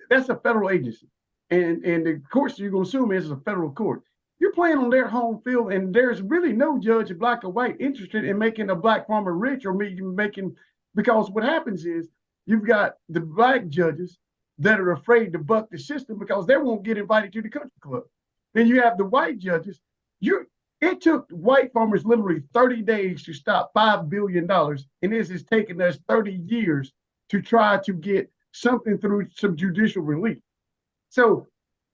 that's a federal agency, and the courts you're gonna sue them is a federal court. You're playing on their home field, and there's really no judge, black or white, interested in making a black farmer rich or making, because what happens is you've got the black judges that are afraid to buck the system because they won't get invited to the country club. Then you have the white judges. It took white farmers literally 30 days to stop $5 billion, and this has taken us 30 years to try to get something through some judicial relief. So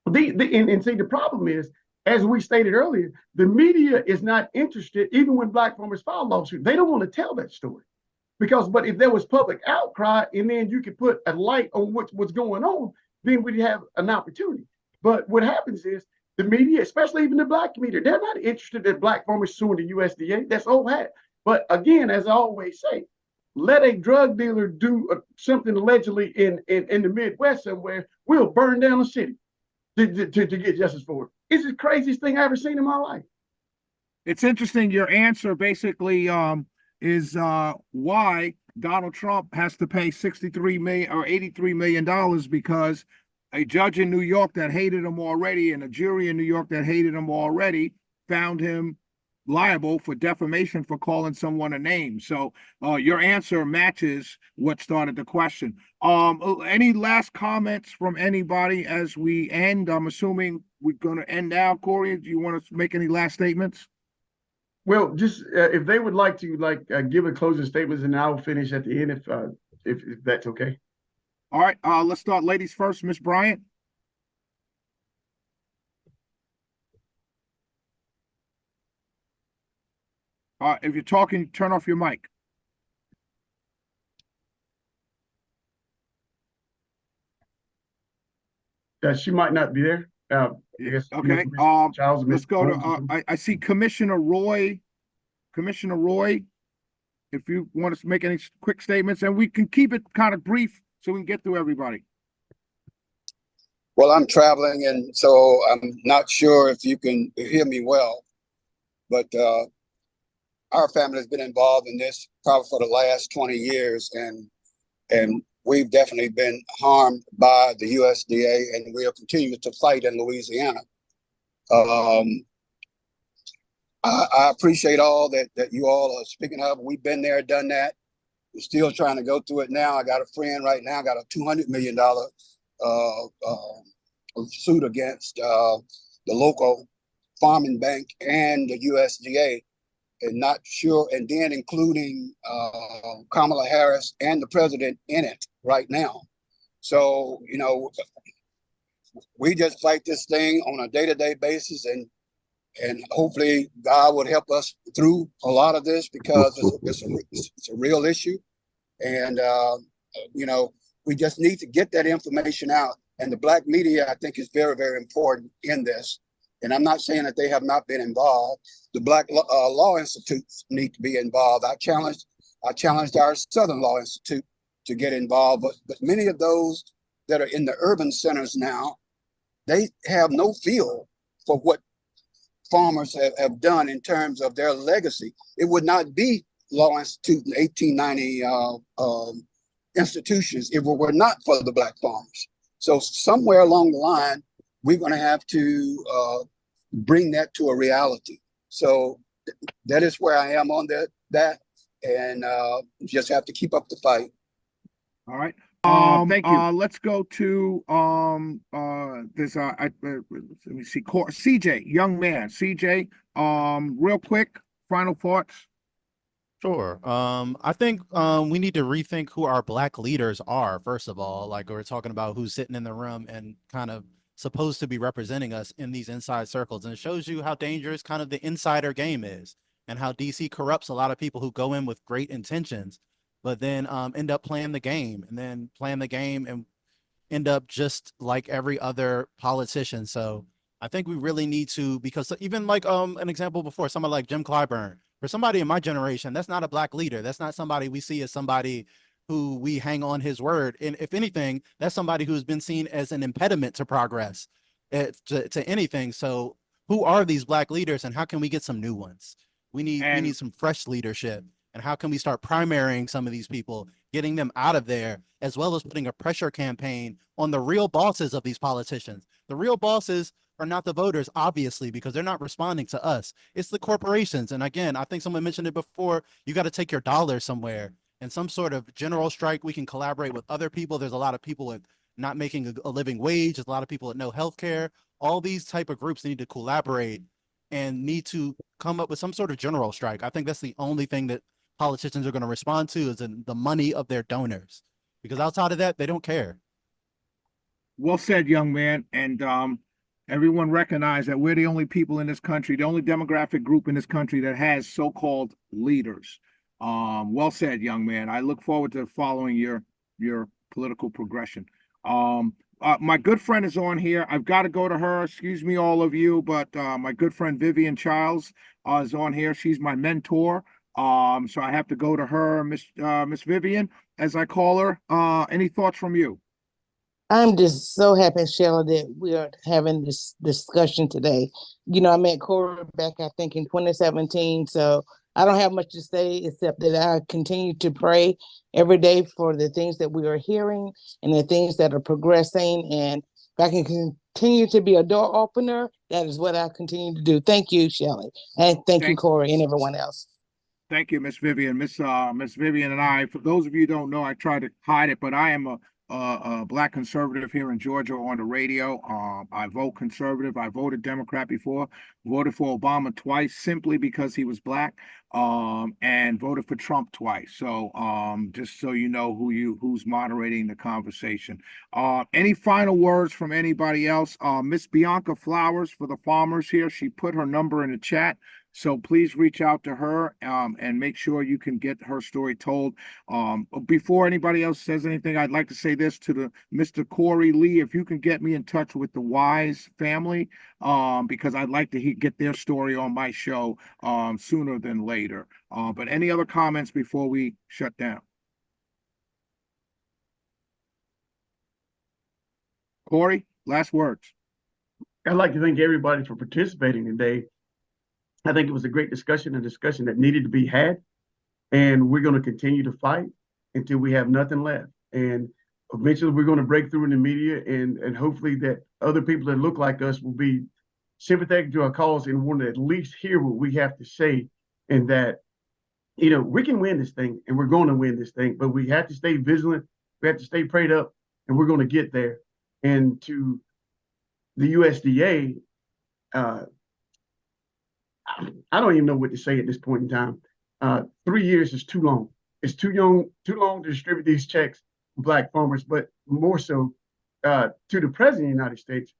the problem is, as we stated earlier, the media is not interested, even when black farmers file lawsuits. They don't want to tell that story. But if there was public outcry and then you could put a light on what's going on, then we'd have an opportunity. But what happens is the media, especially even the black media, they're not interested in black farmers suing the USDA. That's old hat. But again, as I always say, let a drug dealer do something allegedly in the Midwest somewhere, we'll burn down a city to get justice for it. It's the craziest thing I ever seen in my life. It's interesting. Your answer basically is why Donald Trump has to pay 63 million or $83 million because a judge in New York that hated him already and a jury in New York that hated him already found him liable for defamation for calling someone a name. So your answer matches what started the question. Any last comments from anybody as we end? I'm assuming we're going to end now. Corey, do you want to make any last statements? Well, just if they would like to give a closing statement, and I'll finish at the end if that's okay. All right, let's start ladies first. Miss Bryant. If you're talking, turn off your mic. She might not be there. Yes. Okay. Let's go to. I see Commissioner Roy. Commissioner Roy, if you want to make any quick statements, and we can keep it kind of brief so we can get through everybody. Well, I'm traveling, and so I'm not sure if you can hear me well, but our family has been involved in this probably for the last 20 years, and we've definitely been harmed by the USDA, and we'll continue to fight in Louisiana. I appreciate all that you all are speaking of. We've been there, done that. We're still trying to go through it now. I got a friend right now, got a $200 million suit against the local farming bank and the USDA, and not sure, and then including Kamala Harris and the president in it right now. So, you know, we just fight this thing on a day-to-day basis, and hopefully God would help us through a lot of this, because it's a real issue. And, you know, we just need to get that information out. And the black media, I think, is very, very important in this. And I'm not saying that they have not been involved. The Black Law Institutes need to be involved. I challenged our Southern Law Institute to get involved, but many of those that are in the urban centers now, they have no feel for what farmers have done in terms of their legacy. It would not be Law Institute and 1890 institutions if it were not for the black farmers. So somewhere along the line, we're going to have to bring that to a reality. So that is where I am on that, and just have to keep up the fight. All right. Thank you. Let's go to this let me see, CJ, young man, CJ. Real quick, final thoughts. Sure. I think we need to rethink who our Black leaders are, first of all. Like, we're talking about who's sitting in the room and kind of supposed to be representing us in these inside circles. And it shows you how dangerous kind of the insider game is, and how DC corrupts a lot of people who go in with great intentions, but then end up playing the game, and then playing the game and end up just like every other politician. So I think we really need to, because even like an example before, someone like Jim Clyburn, for somebody in my generation, that's not a Black leader. That's not somebody we see as somebody who we hang on his word. And if anything, that's somebody who's been seen as an impediment to progress, to anything. So who are these Black leaders, and how can we get some new ones? We need some fresh leadership. And how can we start primarying some of these people, getting them out of there, as well as putting a pressure campaign on the real bosses of these politicians? The real bosses are not the voters, obviously, because they're not responding to us. It's the corporations. And again, I think someone mentioned it before, you got to take your dollar somewhere. And some sort of general strike, we can collaborate with other people. There's a lot of people with not making a living wage. There's a lot of people with no health care. All these type of groups need to collaborate and need to come up with some sort of general strike. I think that's the only thing that politicians are going to respond to, is in the money of their donors, because outside of that, they don't care. Well said, young man. And everyone recognize that we're the only people in this country, the only demographic group in this country that has so-called leaders. Well said, young man. I look forward to following your political progression. My good friend is on here. I've got to go to her. Excuse me, all of you, but my good friend Vivian Childs is on here. She's my mentor. So I have to go to her, Miss Vivian, as I call her. Any thoughts from you? I'm just so happy, Sheila, that we are having this discussion today. You know, I met Corey back, I think, in 2017. So I don't have much to say except that I continue to pray every day for the things that we are hearing and the things that are progressing. And if I can continue to be a door opener, that is what I continue to do. Thank you, Shelley. And thank you, Corey, and everyone else. Thank you, Miss Vivian. Miss Vivian and I, for those of you who don't know, I try to hide it, but I am a Black conservative here in Georgia on the radio. I vote conservative. I voted Democrat before, voted for Obama twice simply because he was Black, and voted for Trump twice. So just so you know who's moderating the conversation. Any final words from anybody else? Miss Bianca Flowers for the farmers here. She put her number in the chat. So please reach out to her and make sure you can get her story told. Before anybody else says anything, I'd like to say this to Mr. Corey Lee. If you can get me in touch with the Wise family, because I'd like to get their story on my show sooner than later. But any other comments before we shut down? Corey, last words. I'd like to thank everybody for participating today. I think it was a great discussion, a discussion that needed to be had. And we're going to continue to fight until we have nothing left. And eventually we're going to break through in the media, and hopefully that other people that look like us will be sympathetic to our cause and want to at least hear what we have to say. And that, you know, we can win this thing, and we're going to win this thing, but we have to stay vigilant. We have to stay prayed up, and we're going to get there. And to the USDA, I don't even know what to say at this point in time. 3 years is too long. It's too long to distribute these checks to Black farmers, but more so to the President of the United States.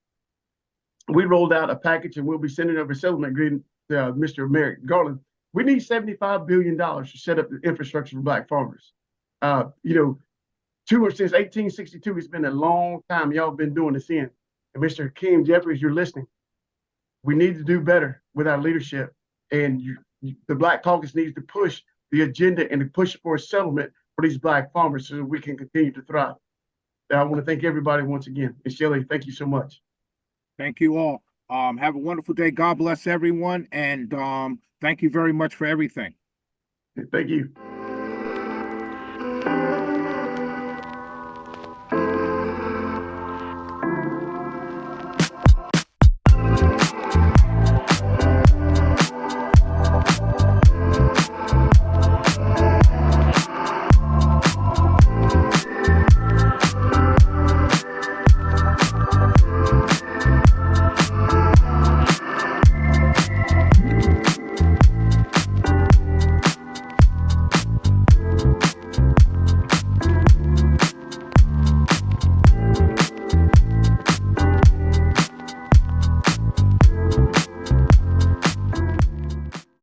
We rolled out a package, and we'll be sending over a settlement agreement to Mr. Merrick Garland. We need $75 billion to set up the infrastructure for Black farmers. You know, since 1862, it's been a long time y'all been doing this in. And Mr. Hakeem Jeffries, you're listening. We need to do better with our leadership, and the Black Caucus needs to push the agenda and to push for a settlement for these Black farmers so that we can continue to thrive. And I want to thank everybody once again. And Shelley, thank you so much. Thank you all. Have a wonderful day. God bless everyone, and thank you very much for everything. Thank you.